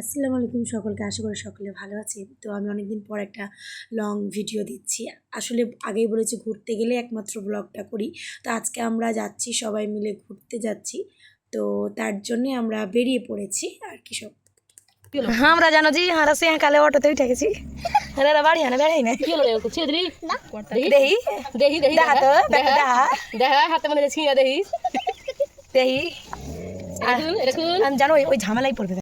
আসসালামু আলাইকুম সকলকে, আশা করি সকলে ভালো আছেন। তো আমি অনেকদিন পর একটা লং ভিডিও দিচ্ছি। আসলে আগেই বলেছি ঘুরতে গেলে একমাত্র ব্লগটা করি। তো আজকে আমরা যাচ্ছি, সবাই মিলে ঘুরতে যাচ্ছি। তো তার জন্যে আমরা বেরিয়ে পড়েছি আর কি সব। আমরা জানো জি হারা সে কালে অটোতে উঠে গেছি। দাদা বাড়ি আনা বেড়াই না দেহি দেহি দেখা তো দেখা দেখা হাতে মনে ছিঁড়া দেহি দেহি আমি জানো ওই ঝামেলাই পড়বে।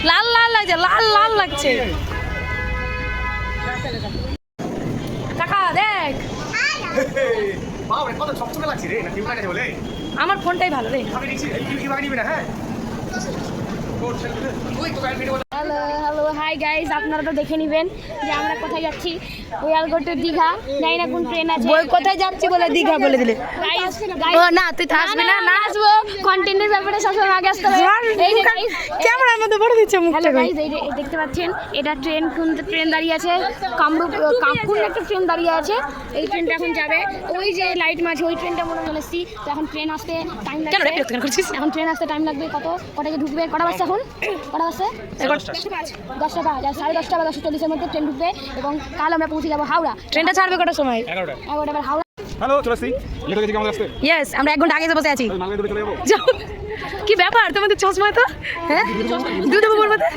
লাল লাল লাগছে, লাল লাল লাগছে। কাকা দেখ আমার ফোনটাই ভালো রে। হ্যালো হ্যালো হাই গাইস, আপনারা তো দেখে নেবেন যে আমরা কোথায় যাচ্ছি। We are go to Digha. জানি না কোন ট্রেন আছে, ওই কোথায় যাচ্ছি বলে দীঘা বলে দিলে। গাইস ও না তুই তো আসবি না, না আসবো। কন্টেন্টের ব্যাপারে সবসময় আগে আসতে হবে। এই যে গাইস ক্যামেরার মধ্যে বড় দিচ্ছে মুখটা। হ্যালো গাইস, এই যে দেখতে পাচ্ছেন এটা ট্রেন, কোন ট্রেন দাঁড়িয়ে আছে? কামরূপ কোন একটা ট্রেন দাঁড়িয়ে আছে। এই ট্রেনটা এখন যাবে ওই যে লাইট মাঝে, ওই ট্রেনটা মনে চলে এসেছি। তো এখন ট্রেন আসতে টাইম লাগবে। এখন ট্রেন আসতে টাইম লাগবে কটাকে ঢুকবে? কটা বাজছে এখন? কটা বাজছে? 10টা 5 আর 10:30 বা 10:40-এর মধ্যে ট্রেন ঢুকবে এবং কাল আমরা পৌঁছে যাবো হাওড়া। ট্রেনটা ছাড়বে কটার সময়? 11টা হাওড়া। হ্যালো চলেছি, লেট হয়ে গেছে কেমন আসতে? ইয়েস, আমরা 1 ঘন্টা আগে বসে আছি। মালগাড়ি ধরে চলে যাবো। কি ব্যাপার তোমাদের চশমা তো? হ্যাঁ দুধ দেবো বলবো তো।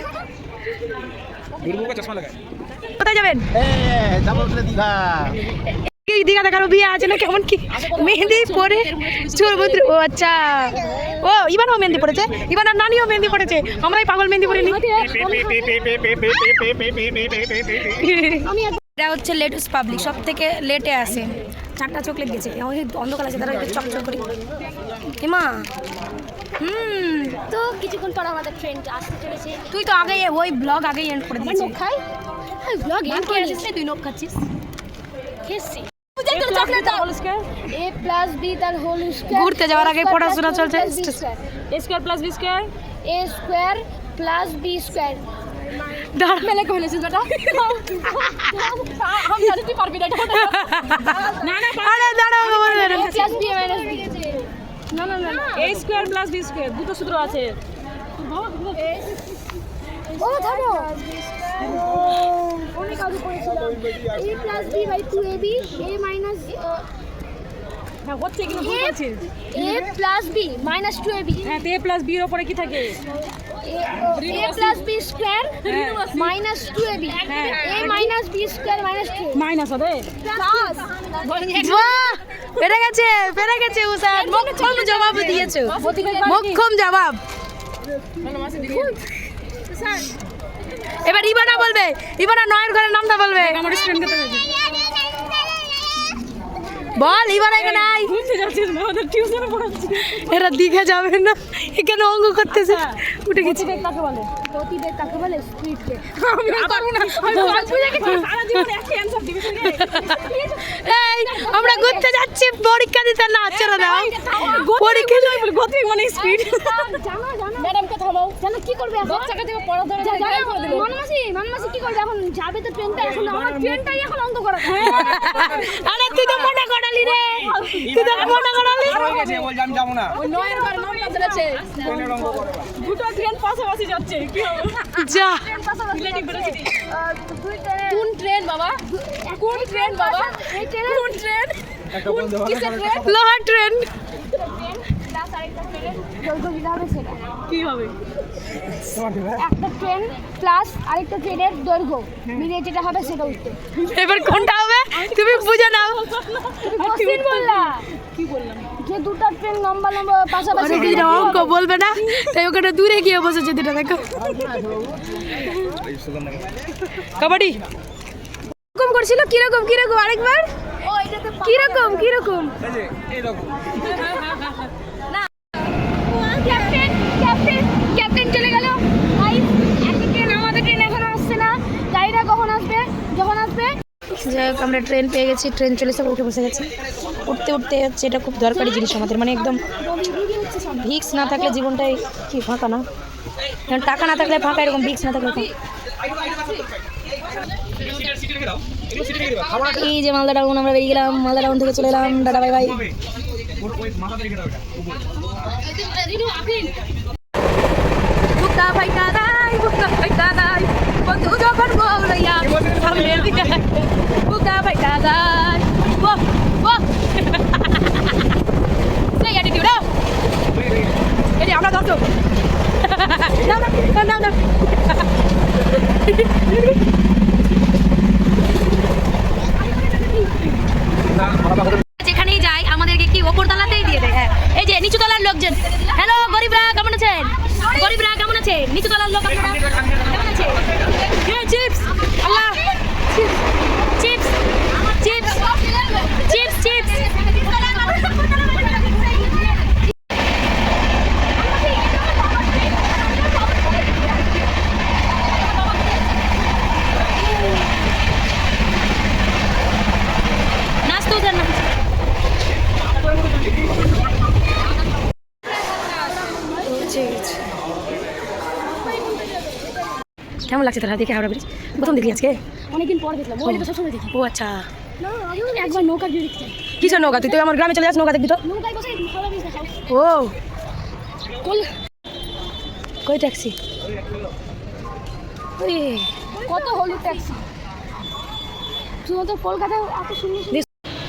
দুর্বুকে চশমা লাগায়। কোথায় যাবেন? যাবো দীঘা। এই দীঘাতে কারো বিয়ে আছে না কেমন কি? মেহেন্দি পরে চুরবুদ্র। ও আচ্ছা, ও ইবানও মেহেন্দি পড়েছে, ইবানার নানিও মেহেন্দি পড়েছে। আমরাই পাগল মেহেন্দি পরে নি। এটা হচ্ছে লেটুস পাবলিক, সব থেকে লেটে আসে। 4টা চকলেট গেছে, অন্ধকার আছে, তারা একটু চকচক করি। হেমা তো কিছুক্ষণ পর আমাদের ট্রেন আসতে চলেছে। তুই তো আগে ওই ব্লগ আগেই এন্ড করে দিয়েছিস। নখ খাই? হ্যাঁ ব্লগ এন্ড করে দিয়েছিস। তুই নখ খাচ্ছিস। খেয়েছি। a plus b তার হোল স্কয়ার। ঘুরতে যাওয়ার আগে পড়াশোনা চলছে। a square plus b square, a square plus b square. দাঁড়া মেলে কইলেছিস বেটা? আমি জানি তুই পারবি না এটা। না না আরে দাঁড়াও আমার a plus b minus b। না না না a square plus b square দুটো সূত্র আছে। ও থামো। অনেক আগে পড়েছিলাম। a plus b by 2ab, a minus হ্যাঁ হচ্ছে কিন্তু ভুল আছে। a plus b minus 2ab। হ্যাঁ a প্লাস b এর উপরে কি থাকে? a plus b square minus 2ab, a minus b square minus 2 minus হবে। প্লাস বাহ, পেরে গেছে উসাদ। মোক্ষম জবাব দিয়েছো, মোক্ষম জবাব। এবার ইবানা বলবে, ইবানা নয়ের ঘরের নামটা বলবে। আমার স্টুডেন্ট কত হয়েছে? বল ইবানা এখানে আই। ঘুরতে যাচ্ছিস না, ওদের টিউশনে পড়াচ্ছি। এরা দীঘা যাবে না, এখানে অঙ্ক করতেছে। উঠে গেছি। গতিবেগ কাকে বলে? গতিবেগ কাকে বলে? স্পিডকে। আমি পারবো না, আমি সব বুঝে গেছি। সারা জীবন একই অ্যানসার দিবি তুই। এই আমরা ঘুরতে যাচ্ছি, পরীক্ষা দিতে না চলো না। পরীক্ষা নয় বলে গতিবেগ মানে স্পিড। জানো ম্যাডামকে থামাও। জানো কি করবে এখন? বাচ্চাকে থেকে পড়া ধরে গায়ে করে দিল। মানমাসি কি করবে এখন? যাবে তো ট্রেনটা, এখন আমার ট্রেনটাই এখন অন্ধ করা। আরে তুই তো মনে করালি রে, তুই তো মনে করালি। হয়ে গেছে, বলছি আমি যাবো না। ওই নয়ের ঘরে নামটা ধরেছে। দুটো ট্রেন পাশাপাশি যাচ্ছে, কি হবে? যা রিলেটিভ বেরোচ্ছি। দুই ট্রেনে কোন ট্রেন বাবা? কোন ট্রেন বাবা? এই ট্রেনে কোন ট্রেন? একটা বন্ধু কিসের ট্রেন? লোহার ট্রেন। প্লাস আরেকটা ট্রেনের দৈর্ঘ্য দিতে হবে সেটা। কি হবে? একটা ট্রেন প্লাস আরেকটা ট্রেনের দৈর্ঘ্য মিলিয়ে যেটা হবে সেটা উঠতে। এবার কোনটা হবে তুমি বুঝে নাও। তুমি কোশ্চেন বললা। কি বললাম? যে দুটো ট্রেন লম্বা লম্বা পাশাপাশি। আরে দিদা অঙ্ক বলবে না, তাই ওখানে দূরে গিয়ে বসেছে দুটো। দেখো কাবাডি কিরকম করছিল, কিরকম কিরকম আরেকবার ও এটাতে কিরকম কিরকম। এইরকম ক্যাপ্টেন ক্যাপ্টেন ক্যাপ্টেন চলে গেল। গাইস একটা ট্রেন, আমাদের ট্রেন এখনো আসছে না। জানি না কখন আসবে, যখন আসবে। যাই হোক আমরা ট্রেন পেয়ে গেছি, ট্রেন চলে এসে উঠে বসে গেছি। উঠতে উঠতে হচ্ছে, এটা খুব দরকারি জিনিস আমাদের, মানে একদম ভিক্স না থাকলে জীবনটাই কি ফাঁকা না। টাকা না থাকলে ফাঁকা, এরকম ভিক্স না থাকলে ফাঁকা। এই যে মালদা টাউন আমরা বেরিয়ে গেলাম, মালদা টাউন থেকে চলে এলাম, টাটা বাই বাই। বুকটা ফাইটা নাই, বুকটা ফাইটা নাই, বন্ধু যখন বলইয়া সামনের দিকে বুকটা ফাইটা নাই, ও ও সেই অ্যাটিটিউড এই আমরা দর্শক না না না যেখানেই যাই আমাদেরকে কি ওপর তলাতেই দিয়ে দেয়। হ্যাঁ এই যে নিচু তলার লোকজন, হ্যালো গরিবরা কেমন আছেন, গরিবরা কেমন আছেন, নিচু তলার লোক আপনারা কেমন আছেন? চিপস আল্লাহ চিপস চিপস চিপস চিপস নাচ তো ওদের না। কেমন লাগছে তোরা দেখে হাওড়া ব্রিজ? প্রথম দেখলি আজকে? অনেকদিন পর দেখলাম, ওই তো সবসময় দেখি। ও আচ্ছা, না আমি একবার নৌকা দিয়ে দেখছি। কিসের নৌকা? তুই তো আমার গ্রামে চলে যাস, নৌকা দেখবি তো? নৌকায় বসে হাওড়া ব্রিজ দেখাও। ও কোল কই ট্যাক্সি? ওই কত হলুদ ট্যাক্সি, শুধুমাত্র কলকাতায় এত সুন্দর সুন্দর।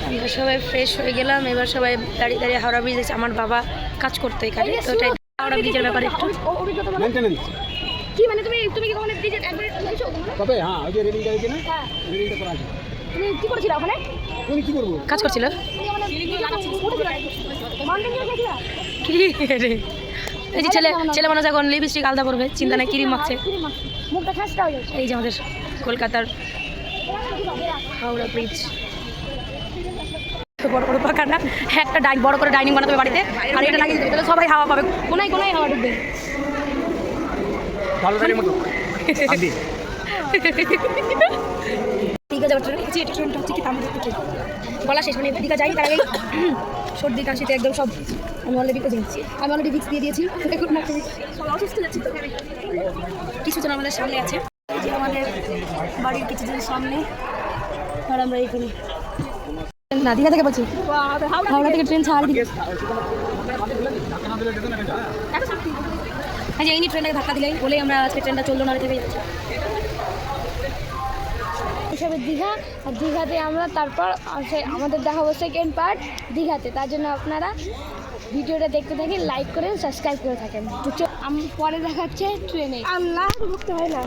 আমরা সবাই ফ্রেশ হয়ে গেলাম, এবার সবাই দাঁড়িয়ে দাঁড়িয়ে হাওড়া ব্রিজ দেখছি। আমার বাবা কাজ করতো এখানে, তো ওটাই হাওড়া ব্রিজের ব্যাপারে একটু অভিজ্ঞতা বলো। মেইনটেনেন্স কি মানে তুমি কি কখনো ব্রিজে একবার গেছো? তবে হ্যাঁ ওই যে রেলিং গাড়িতে না হ্যাঁ, রেলিংটা করা আছে। তুমি কি করেছিলে ওখানে? তুমি কি করবো? কাজ করছিল। মাউন্টেন নিয়ে গেছিলা? কি রে এই যে ছেলে মানুষ এখন লিপস্টিক আলাদা করবে, চিন্তা নাই, ক্রিম মাখছে। মুখটা খাসটা হয়ে যাচ্ছে। এই যে আমাদের কলকাতার হাওড়া ব্রিজ, বড় বড় পাকা না, একটা বড় করে ডাইনিং বানাতে হবে বাড়িতে, আর এটা লাগিয়ে দিতে হবে, তাহলে সবাই হাওয়া পাবে, কোনায় কোনায় হাওয়া ঢুকবে। ভালো গাড়ির মতো আদি দীঘা যাওয়ার ট্রেন এই এটা ট্রেনটা হচ্ছে কি আমাদের ট্রেন বলা শেষ, মানে দীঘা যাই তার আগে সর্দি কাশিতে একদম সব আমি অলরেডি দিচ্ছি, আমি অলরেডি ভিক্স দিয়ে দিয়েছি। দেখুন না সব অসুস্থ যাচ্ছি, তো কিছু জন আমাদের সামনে আছে, এই যে আমাদের বাড়ির কিছুজন সামনে, আর আমরা এইখানে না দীঘা থেকে বলছি, হাওড়া থেকে ট্রেন ছাড় দিই। হ্যাঁ যে এই ট্রেনটাকে ধাক্কা দিলেই বলেই আমরা আজকে ট্রেনটা চললো না, থেকে যাচ্ছি। হিসাবে দীঘা, আর দীঘাতে আমরা তারপর আমাদের দেখাবো সেকেন্ড পার্ট দীঘাতে। তার জন্য আপনারা ভিডিওটা দেখতে থাকেন, লাইক করেন, সাবস্ক্রাইব করে থাকেন। পরে দেখাচ্ছে ট্রেনে। আল্লাহ ঢুকতে হয় না।